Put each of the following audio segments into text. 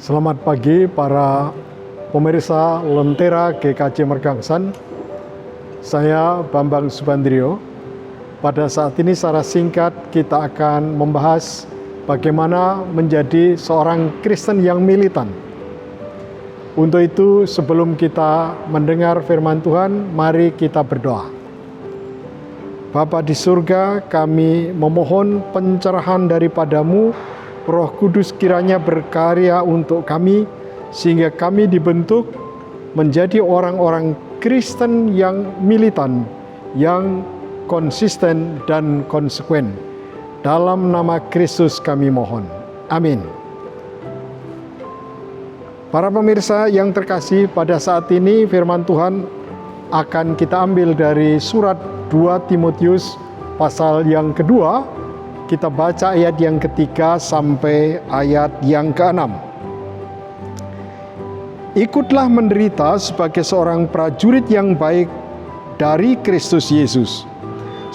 Selamat pagi para pemirsa Lentera GKJ Mergangsan. Saya Bambang Subandrio. Pada saat ini secara singkat kita akan membahas bagaimana menjadi seorang Kristen yang militan. Untuk itu sebelum kita mendengar firman Tuhan, mari kita berdoa. Bapa di surga, kami memohon pencerahan daripada-Mu. Roh Kudus kiranya berkarya untuk kami, sehingga kami dibentuk menjadi orang-orang Kristen yang militan, yang konsisten dan konsekuen. Dalam nama Kristus kami mohon. Amin. Para pemirsa yang terkasih, pada saat ini firman Tuhan akan kita ambil dari surat 2 Timotius pasal yang kedua. Kita baca ayat yang ketiga sampai ayat yang ke-6. Ikutlah menderita sebagai seorang prajurit yang baik dari Kristus Yesus.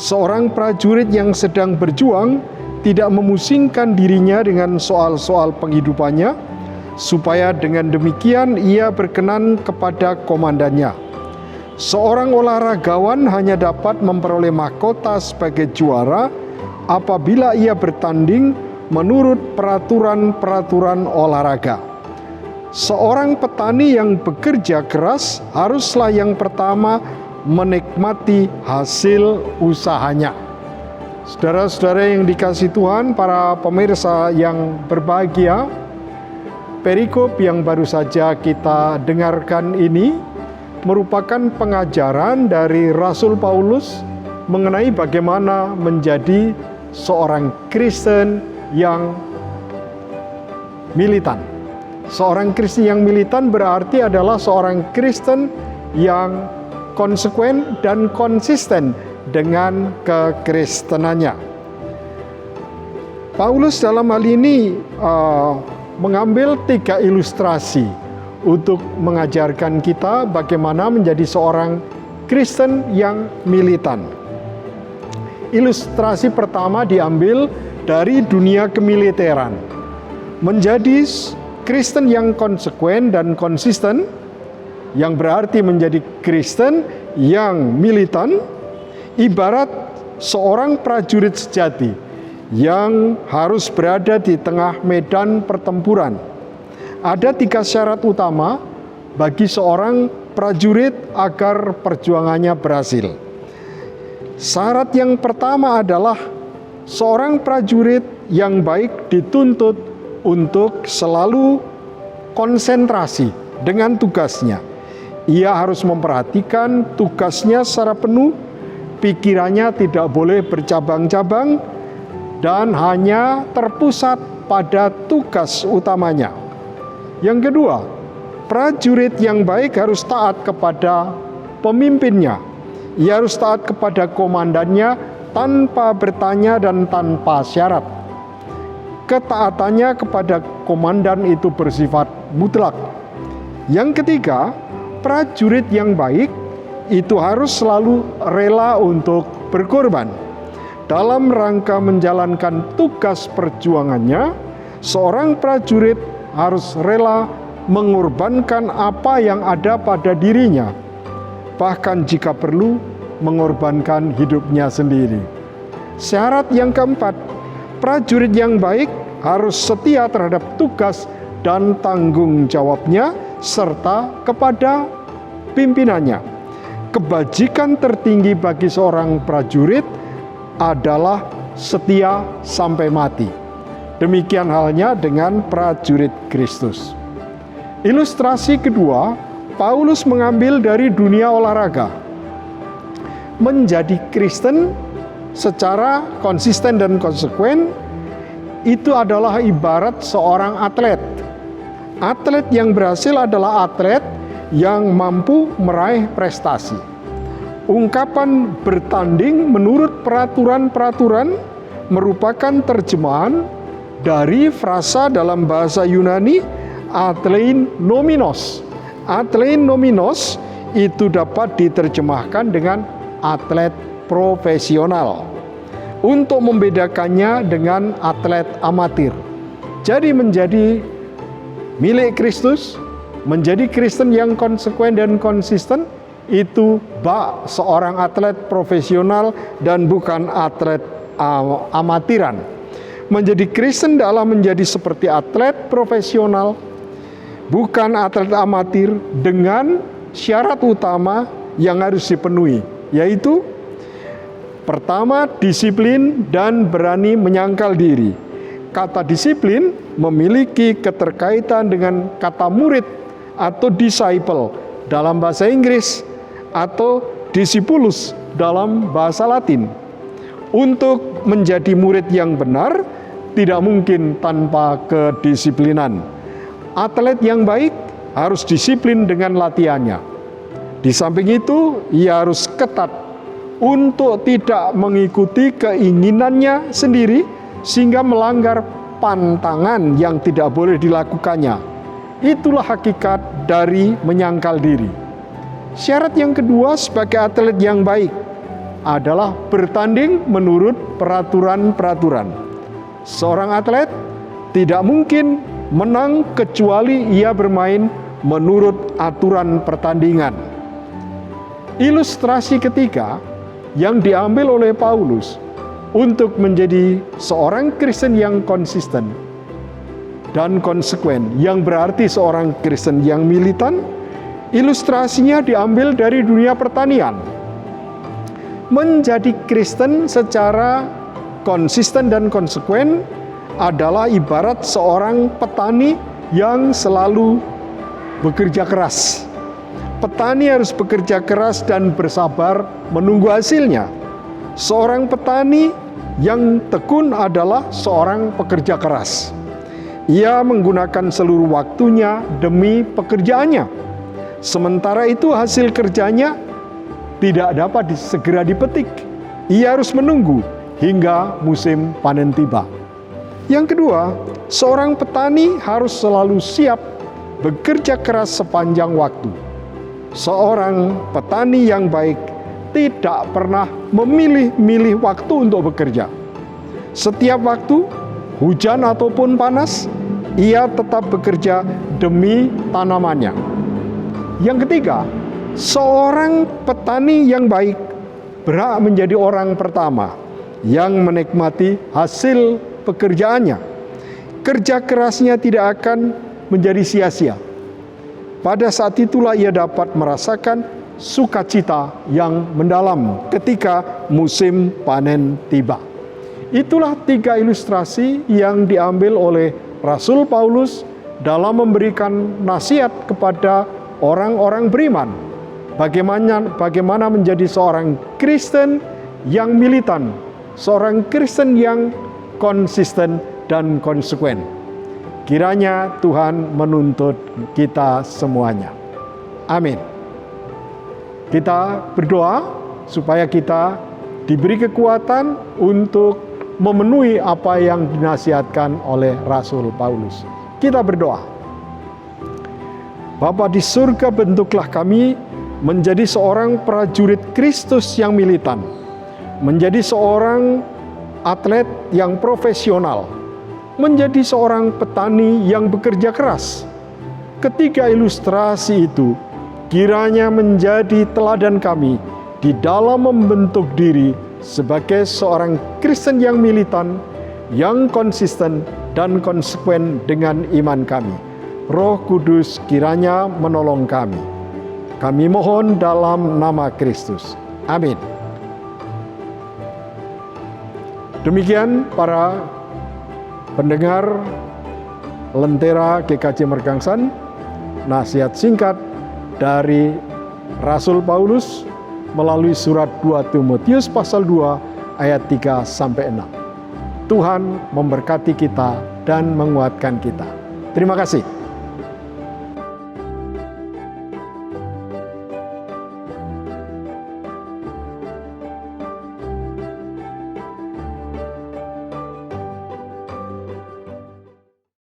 Seorang prajurit yang sedang berjuang tidak memusingkan dirinya dengan soal-soal penghidupannya, supaya dengan demikian ia berkenan kepada komandannya. Seorang olahragawan hanya dapat memperoleh mahkota sebagai juara apabila ia bertanding menurut peraturan-peraturan olahraga. Seorang petani yang bekerja keras haruslah yang pertama menikmati hasil usahanya. Saudara-saudara yang dikasihi Tuhan, para pemirsa yang berbahagia, perikop yang baru saja kita dengarkan ini merupakan pengajaran dari Rasul Paulus mengenai bagaimana menjadi seorang Kristen yang militan. Seorang Kristen yang militan berarti adalah seorang Kristen yang konsekuen dan konsisten dengan kekristenannya. Paulus dalam hal ini mengambil 3 ilustrasi untuk mengajarkan kita bagaimana menjadi seorang Kristen yang militan. Ilustrasi pertama diambil dari dunia kemiliteran. Menjadi Kristen yang konsekuen dan konsisten, yang berarti menjadi Kristen yang militan, ibarat seorang prajurit sejati yang harus berada di tengah medan pertempuran. Ada 3 syarat utama bagi seorang prajurit agar perjuangannya berhasil. Syarat yang pertama adalah seorang prajurit yang baik dituntut untuk selalu konsentrasi dengan tugasnya. Ia harus memperhatikan tugasnya secara penuh, pikirannya tidak boleh bercabang-cabang, dan hanya terpusat pada tugas utamanya. Yang kedua, prajurit yang baik harus taat kepada pemimpinnya. Ia harus taat kepada komandannya tanpa bertanya dan tanpa syarat. Ketaatannya kepada komandan itu bersifat mutlak. Yang ketiga, prajurit yang baik itu harus selalu rela untuk berkorban. Dalam rangka menjalankan tugas perjuangannya, seorang prajurit harus rela mengorbankan apa yang ada pada dirinya, bahkan jika perlu mengorbankan hidupnya sendiri. Syarat yang keempat, prajurit yang baik harus setia terhadap tugas dan tanggung jawabnya serta kepada pimpinannya. Kebajikan tertinggi bagi seorang prajurit adalah setia sampai mati. Demikian halnya dengan prajurit Kristus. Ilustrasi kedua, Paulus mengambil dari dunia olahraga. Menjadi Kristen secara konsisten dan konsekuen itu adalah ibarat seorang atlet. Atlet yang berhasil adalah atlet yang mampu meraih prestasi. Ungkapan bertanding menurut peraturan-peraturan merupakan terjemahan dari frasa dalam bahasa Yunani atlein nominos. Atlein nominos itu dapat diterjemahkan dengan atlet profesional untuk membedakannya dengan atlet amatir. Jadi menjadi milik Kristus, menjadi Kristen yang konsekuen dan konsisten, itu bak seorang atlet profesional dan bukan atlet amatiran. Menjadi Kristen adalah menjadi seperti atlet profesional, bukan atlet amatir, dengan syarat utama yang harus dipenuhi, yaitu pertama, disiplin dan berani menyangkal diri. Kata disiplin memiliki keterkaitan dengan kata murid atau disciple dalam bahasa Inggris atau discipulus dalam bahasa Latin. Untuk menjadi murid yang benar tidak mungkin tanpa kedisiplinan. Atlet yang baik harus disiplin dengan latihannya. Di samping itu, ia harus ketat untuk tidak mengikuti keinginannya sendiri sehingga melanggar pantangan yang tidak boleh dilakukannya. Itulah hakikat dari menyangkal diri. Syarat yang kedua sebagai atlet yang baik adalah bertanding menurut peraturan-peraturan. Seorang atlet tidak mungkin menang kecuali ia bermain menurut aturan pertandingan. Ilustrasi ketiga yang diambil oleh Paulus untuk menjadi seorang Kristen yang konsisten dan konsekuen, yang berarti seorang Kristen yang militan, ilustrasinya diambil dari dunia pertanian. Menjadi Kristen secara konsisten dan konsekuen adalah ibarat seorang petani yang selalu bekerja keras. Petani harus bekerja keras dan bersabar menunggu hasilnya. Seorang petani yang tekun adalah seorang pekerja keras. Ia menggunakan seluruh waktunya demi pekerjaannya. Sementara itu hasil kerjanya tidak dapat segera dipetik. Ia harus menunggu hingga musim panen tiba. Yang kedua, seorang petani harus selalu siap bekerja keras sepanjang waktu. Seorang petani yang baik tidak pernah memilih-milih waktu untuk bekerja. Setiap waktu, hujan ataupun panas, ia tetap bekerja demi tanamannya. Yang ketiga, seorang petani yang baik berhak menjadi orang pertama yang menikmati hasil pekerjaannya. Kerja kerasnya tidak akan menjadi sia-sia. Pada saat itulah ia dapat merasakan sukacita yang mendalam ketika musim panen tiba. Itulah 3 ilustrasi yang diambil oleh Rasul Paulus dalam memberikan nasihat kepada orang-orang beriman. Bagaimana menjadi seorang Kristen yang militan, seorang Kristen yang konsisten dan konsekuen. Kiranya Tuhan menuntut kita semuanya. Amin. Kita berdoa supaya kita diberi kekuatan untuk memenuhi apa yang dinasihatkan oleh Rasul Paulus. Kita berdoa. Bapa di surga, bentuklah kami menjadi seorang prajurit Kristus yang militan, menjadi seorang atlet yang profesional, menjadi seorang petani yang bekerja keras. Ketiga ilustrasi itu kiranya menjadi teladan kami di dalam membentuk diri sebagai seorang Kristen yang militan, yang konsisten dan konsekuen dengan iman kami. Roh Kudus kiranya menolong kami. Kami mohon dalam nama Kristus. Amin. Demikian para pendengar Lentera GKJ Mergangsan, nasihat singkat dari Rasul Paulus melalui surat 2 Timotius pasal 2 ayat 3-6. Tuhan memberkati kita dan menguatkan kita. Terima kasih.